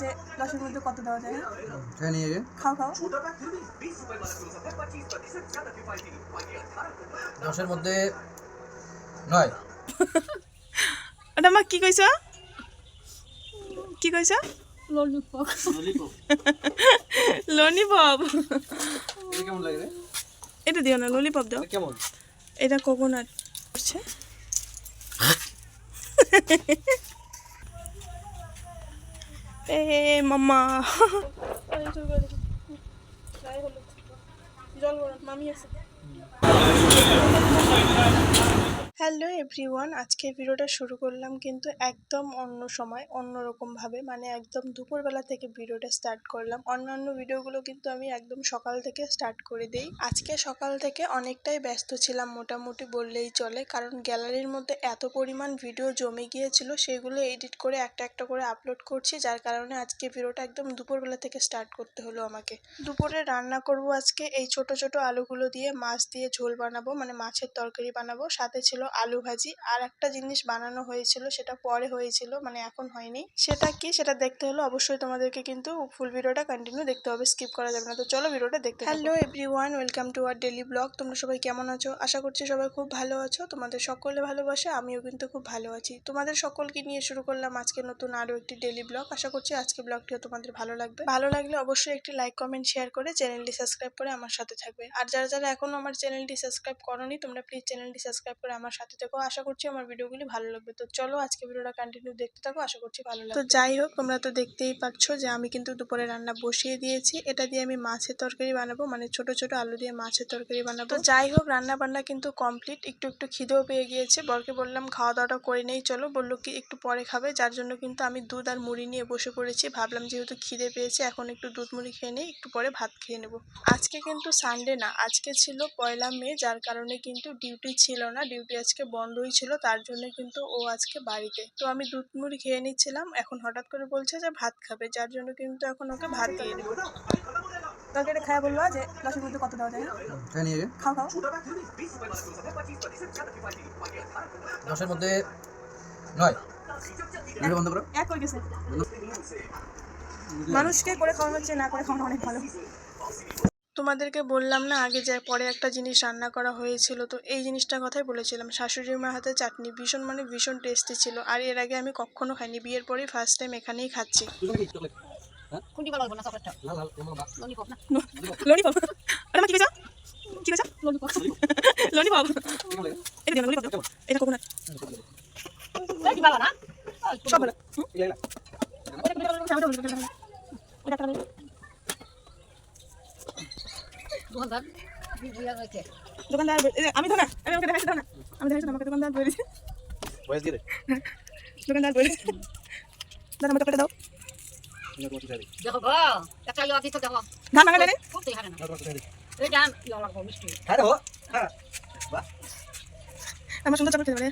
যে 10-এর মধ্যে কত দেওয়া যায়? হ্যাঁ নিয়ে গে খাও খাও। 10-এর মধ্যে 9। ওটা মা কি কইছ? কি কইছ? Lollipop lollipop. এটা কেমন লাগে রে? এটা দিও না, ললিপপ দাও। এটা কেমন? এটা কোকোনাট করছে। এ মাম্মা জল গরম মামি আছে। হ্যালো এভরিওয়ান, আজকে ভিডিওটা শুরু করলাম কিন্তু একদম অন্য সময় অন্যরকমভাবে, মানে একদম দুপুরবেলা থেকে ভিডিওটা স্টার্ট করলাম। অন্যান্য ভিডিওগুলো কিন্তু আমি একদম সকাল থেকে স্টার্ট করে দিই। আজকে সকাল থেকে অনেকটাই ব্যস্ত ছিলাম মোটামুটি বললেই চলে, কারণ গ্যালারির মধ্যে এত পরিমাণ ভিডিও জমে গিয়েছিল, সেগুলো এডিট করে একটা একটা করে আপলোড করছি, যার কারণে আজকে ভিডিওটা একদম দুপুরবেলা থেকে স্টার্ট করতে হলো আমাকে। দুপুরে রান্না করব আজকে এই ছোট ছোট আলুগুলো দিয়ে মাছ দিয়ে ঝোল বানাবো, মানে মাছের তরকারি বানাবো। সাথে ছিল আলু ভাজি, আর একটা জিনিস বানানো হয়েছিল, সেটা পরে হয়েছিল, মানে এখন হয়নি। সেটা কি, সেটা দেখতে হলো অবশ্যই তোমাদেরকে কিন্তু ফুল ভিডিওটা কন্টিনিউ দেখতে হবে, স্কিপ করা যাবে না। তো চলো ভিডিওটা দেখতে থাকো। Hello everyone, welcome to our daily blog. তোমরা সবাই কেমন আছো? আশা করছি সবাই খুব ভালো আছো। তোমাদের সকলে ভালোবাসে, আমিও কিন্তু খুব ভালো আছি। তোমাদের সকলকে নিয়ে শুরু করলাম আজকে নতুন আরো একটি ডেইলি ব্লগ। আশা করছি আজকে ব্লগটিও তোমাদের ভালো লাগবে। ভালো লাগলে অবশ্যই একটি লাইক কমেন্ট শেয়ার করে চ্যানেলটি সাবস্ক্রাইব করে আমার সাথে থাকবে। আর যারা যারা এখনো আমার চ্যানেলটি সাবস্ক্রাইব করোনি, তোমরা প্লিজ চ্যানেলটি সাবস্ক্রাইব করে আমার সাথে থেকো। আশা করছি আমার ভিডিওগুলি ভালো লাগবে। তো চলো আজকে ভিডিওটা কন্টিনিউ দেখতে থাকো, আশা করছি ভালো লাগবে। তো যাই হোক, তোমরা তো দেখতেই পাচ্ছ যে আমি কিন্তু দুপুরে রান্না বসিয়ে দিয়েছি। এটা দিয়ে আমি মাছের তরকারি বানাবো, মানে ছোট ছোট আলু দিয়ে মাছের তরকারি বানাবো। তো যাই হোক, রান্না বান্না কিন্তু কমপ্লিট। একটু একটু খিদেও পেয়ে গিয়েছে। বরকে বললাম খাওয়া দাওয়াটা করে নেই চলো, বললো কি একটু পরে খাবে, যার জন্য কিন্তু আমি দুধ আর মুড়ি নিয়ে বসে পড়েছি। ভাবলাম যেহেতু খিদে পেয়েছে, এখন একটু দুধ মুড়ি খেয়ে নেই, একটু পরে ভাত খেয়ে নেবো। আজকে কিন্তু সানডে না, আজকে ছিল 1লা মে, যার কারণে কিন্তু ডিউটি ছিল না, ডিউটি আজকে বন্ধই ছিল, তার জন্য কিন্তু ও আজকে বাড়িতে। তো আমি দুধ মুড়ি খেয়ে নিচ্ছিলাম, এখন হঠাৎ করে বলছে যে ভাত খাবে, যার জন্য কিন্তু এখন ওকে ভাত দিয়ে দেবো। তরকারিটা খায়া বললো যে 10-এর মধ্যে কত দেওয়া যায়? হ্যাঁ নিয়ে গে খাও খাও। 10-এর মধ্যে 9। ভিডিও বন্ধ করো। এক হয়ে গেছে। মানুষকে করে খাওয়ানো হচ্ছে, না করে খাওয়ানো অনেক ভালো। তোমাদেরকে বললাম না আগে যে পরে একটা জিনিস রান্না করা হয়েছিল, তো এই জিনিসটার কথাই বলেছিলাম। শাশুড়ির মার হাতে চাটনি ভীষণ, মানে ভীষণ টেস্টি ছিল, আর এর আগে আমি কখনো খাইনি, বিয়ের পরেই ফার্স্ট টাইম এখানেই খাচ্ছি। কোনটি ভালো লাগবে না চকলেটটা ললিপপ না ললিপপ। ওটা মা কি কইছো? কি কইছো? Lollipop lollipop. এটা দিও না, ললিপপ দাও। এটা কোকোনাট। কি ভালো না সব ভালো। ওটা একটা দোকানদার বিয়া রাখে দোকানদার আমি তো না, আমি আমাকে দেখাইছি দাও না, আমি দেখাইছি আমাকে দোকানদার বলে দিছে। ভয়েস দিয়ে দে। দোকানদার বলে দিছে। দাদা আমাকে পেটে দাও। দেখো গো একটা ইয়া দিতে দেখো ধান ভাঙা দেনে। করতে হয় না এই গান ইয়া লাগবে মিষ্টি হ্যাঁ দেখো। হ্যাঁ বাহ, আমার সুন্দর চাপড় খেতে পারে।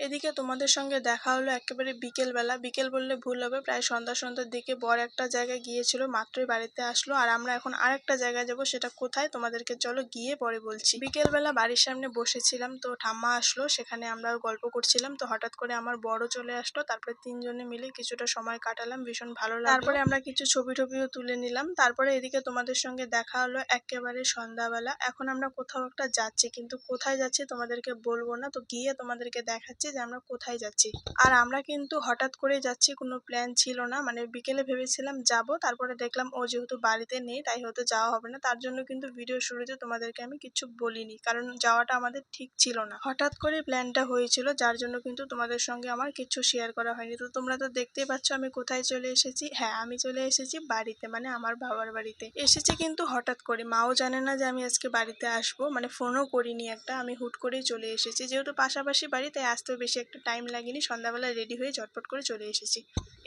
এদিকে তোমাদের সঙ্গে দেখা হলো একেবারে বিকেলবেলা। বিকেল বললে ভুল হবে, প্রায় সন্ধ্যার দিকে। বর একটা জায়গায় গিয়েছিল, মাত্রই বাড়িতে আসলো, আর আমরা এখন আরেকটা জায়গায় যাব। সেটা কোথায় তোমাদেরকে চলো গিয়ে পরে বলছি। বিকেলবেলা বাড়ির সামনে বসেছিলাম, তো ঠাম্মা আসলো, সেখানে আমরা গল্প করছিলাম। তো হঠাৎ করে আমার বড় চলে আসলো, তারপরে তিনজনে মিলে কিছুটা সময় কাটালাম, ভীষণ ভালো লাগলো। তারপরে আমরা কিছু ছবি টবিও তুলে নিলাম। তারপরে এদিকে তোমাদের সঙ্গে দেখা হলো একেবারে সন্ধ্যাবেলা। এখন আমরা কোথাও একটা যাচ্ছি, কিন্তু কোথায় যাচ্ছি তোমাদেরকে বলবো না, তো গিয়ে তোমাদেরকে দেখাচ্ছি যে আমরা কোথায় যাচ্ছি। আর আমরা কিন্তু হঠাৎ করে যাচ্ছি, কোনো প্ল্যান ছিল না, মানে বিকেলে ভেবেছিলাম যাব, তারপরে দেখলাম ও যেহেতু বাড়িতে নেই, তাই হয়তো যাওয়া হবে না। তার জন্য কিন্তু ভিডিও শুরুতে তোমাদেরকে আমি কিছু বলিনি, কারণ যাওয়াটা আমাদের ঠিক ছিল না, হঠাৎ করে প্ল্যানটা হয়েছিল, যার জন্য কিন্তু তোমাদের সঙ্গে আমার কিছু শেয়ার করা হয়নি। তো তোমরা তো দেখতেই পাচ্ছ আমি কোথায় চলে এসেছি। হ্যাঁ, আমি চলে এসেছি বাড়িতে, মানে আমার বাবার বাড়িতে এসেছি, কিন্তু হঠাৎ করে। মাও জানে না যে আমি আজকে বাড়িতে আসবো, মানে ফোনও করিনি একটা, আমি হুট করেই চলে এসেছি। যেহেতু পাশাপাশি বাড়ি, তাই আসতেও বেশি একটা টাইম লাগেনি। সন্ধ্যাবেলা রেডি হয়ে ঝটপট করে চলে এসেছি।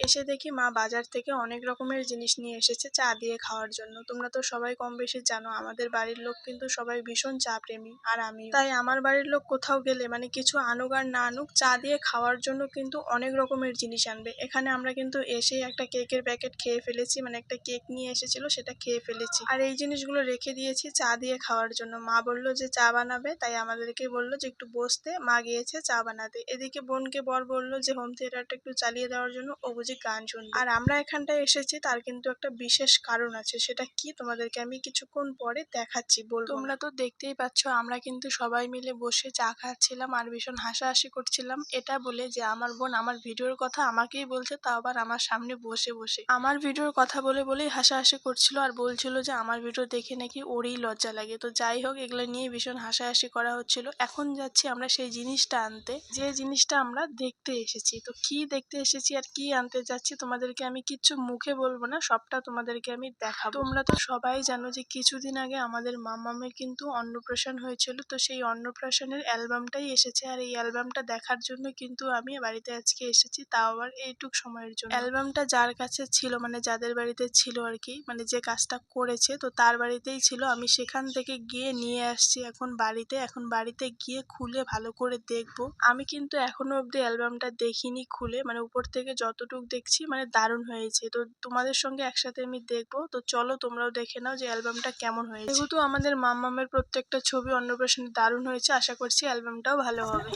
এসে দেখি মা বাজার থেকে অনেক রকমের জিনিস নিয়ে এসেছে চা দিয়ে খাওয়ার জন্য। তোমরা তো সবাই কম বেশি জানো আমাদের বাড়ির লোক কিন্তু সবাই ভীষণ চা প্রেমী, আর আমি তাই আমার বাড়ির লোক কোথাও গেলে, মানে কিছু আনুক আর না আনুক, চা দিয়ে খাওয়ার জন্য কিন্তু অনেক রকমের জিনিস আনবে। এখানে আমরা কিন্তু এসেই একটা কেকের প্যাকেট খেয়ে ফেলেছি, মানে একটা কেক নিয়ে এসেছিল, সেটা খেয়ে ফেলেছি। আর এই জিনিসগুলো রেখে দিয়েছি চা দিয়ে খাওয়ার জন্য। মা বললো যে চা বানাবে, তাই আমাদেরকে বললো যে একটু বসতে, মা গিয়েছে চা বানাতে। এদিকে বোনকে বর বললো যে হোম থিয়েটারটা একটু চালিয়ে দেওয়ার জন্য, ও বুঝি গান শুনবে। আর আমরা এখানটায় এসেছি তার কিন্তু একটা বিশেষ কারণ আছে, সেটা কি তোমাদেরকে আমি কিছুক্ষণ পরে দেখাচ্ছি, বলবো। তোমরা তো দেখতেই পাচ্ছ আমরা কিন্তু সবাই মিলে বসে চা খাচ্ছিলাম আর ভীষণ হাসাহাসি করছিলাম, এটা বলে যে আমার বোন আমার ভিডিওর কথা আমাকেই বলছে, তাও আবার আমার সামনে বসে বসে আমার ভিডিওর কথা বলে বলেই হাসাহাসি করছিল আর বলছিল যে আমার ভিডিও দেখে নাকি ওরই লজ্জা লাগে। তো যাই হোক, এগুলো নিয়ে ভীষণ হাসাহাসি করা হচ্ছিল। এখন যাচ্ছি আমরা সেই জিনিসটা আনতে, যে জিনিসটা আমরা দেখতে এসেছি। তো কি দেখতে এসেছি আর কি আনতে যাচ্ছি তোমাদেরকে আমি কিচ্ছু মুখে বলবো না, সবটা তোমাদেরকে আমি দেখাবো। তোমরা তো সবাই জানো যে কিছুদিন আগে আমাদের মামামের কিন্তু অন্নপ্রাশন হয়েছিল, তো সেই অন্নপ্রাশনের অ্যালবামটাই এসেছে। আর এই অ্যালবামটা দেখার জন্য কিন্তু আমি বাড়িতে আজকে এসেছি, তাও আবার এইটুক সময়ের জন্য। অ্যালবামটা যার কাছে ছিল, মানে যাদের বাড়িতে ছিল আর কি, মানে যে কাজটা করেছে, তো তার বাড়িতেই ছিল। আমি সেখান থেকে গিয়ে নিয়ে আসছি এখন বাড়িতে। এখন বাড়িতে গিয়ে খুলে ভালো করে দেখবো। আমি কিন্তু এখনো অব্দি অ্যালবামটা দেখিনি খুলে, মানে উপর থেকে যতটুকু দেখছি মানে দারুণ হয়েছে। তো তোমাদের সঙ্গে একসাথে আমি দেখবো, তো চলো তোমরাও দেখে নাও যে অ্যালবামটা কেমন হয়েছে। যেহেতু আমাদের মামামের প্রত্যেকটা ছবি অন্নপ্রাশনে দারুণ হয়েছে, আশা করছি অ্যালবামটাও ভালো হবে।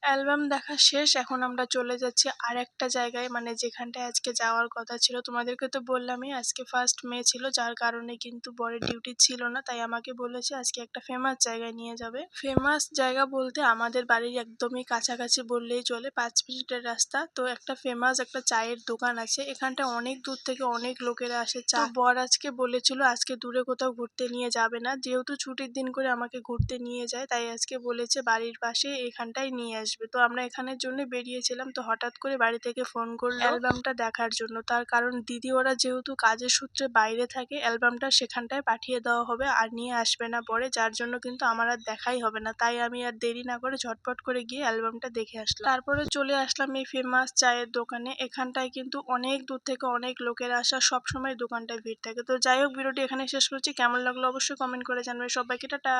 অ্যালবাম দেখা শেষ, এখন আমরা চলে যাচ্ছি আর একটা জায়গায়, মানে যেখানটায় আজকে যাওয়ার কথা ছিল। তোমাদেরকে তো বললামই আজকে 1st মে ছিল, যার কারণে কিন্তু বরের ডিউটি ছিল না, তাই আমাকে বলেছে আজকে একটা ফেমাস জায়গায় নিয়ে যাবে। ফেমাস জায়গা বলতে আমাদের বাড়ির একদমই কাছাকাছি বললেই চলে, 5 মিনিটের রাস্তা। তো একটা ফেমাস একটা চায়ের দোকান আছে, এখানটা অনেক দূর থেকে অনেক লোকেরা আসে চা। তো বর আজকে বলেছিল আজকে দূরে কোথাও ঘুরতে নিয়ে যাবে না, যেহেতু ছুটির দিন করে আমাকে ঘুরতে নিয়ে যায়, তাই আজকে বলেছে বাড়ির পাশে এখানটাই নিয়ে আসবে। তো আমরা এখানের জন্য বেরিয়েছিলাম, তো হঠাৎ করে বাড়ি থেকে ফোন করলো অ্যালবামটা দেখার জন্য। তার কারণ দিদি ওরা যেহেতু কাজের সূত্রে বাইরে থাকে, অ্যালবামটা সেখানটায় পাঠিয়ে দেওয়া হবে আর নিয়ে আসবে না পরে, যার জন্য কিন্তু আমার আর দেখাই হবে না। তাই আমি আর দেরি না করে ঝটপট করে গিয়ে অ্যালবামটা দেখে আসলাম। তারপরে চলে আসলাম এই ফেমাস চায়ের দোকানে। এখানটায় কিন্তু অনেক দূর থেকে অনেক লোকেরা আসা, সবসময় দোকানটায় ভিড় থাকে। তো যাই হোক, ভিডিওটি এখানে শেষ করছি। কেমন লাগলো অবশ্যই কমেন্ট করে জানাবে। সবাইকে টাটা।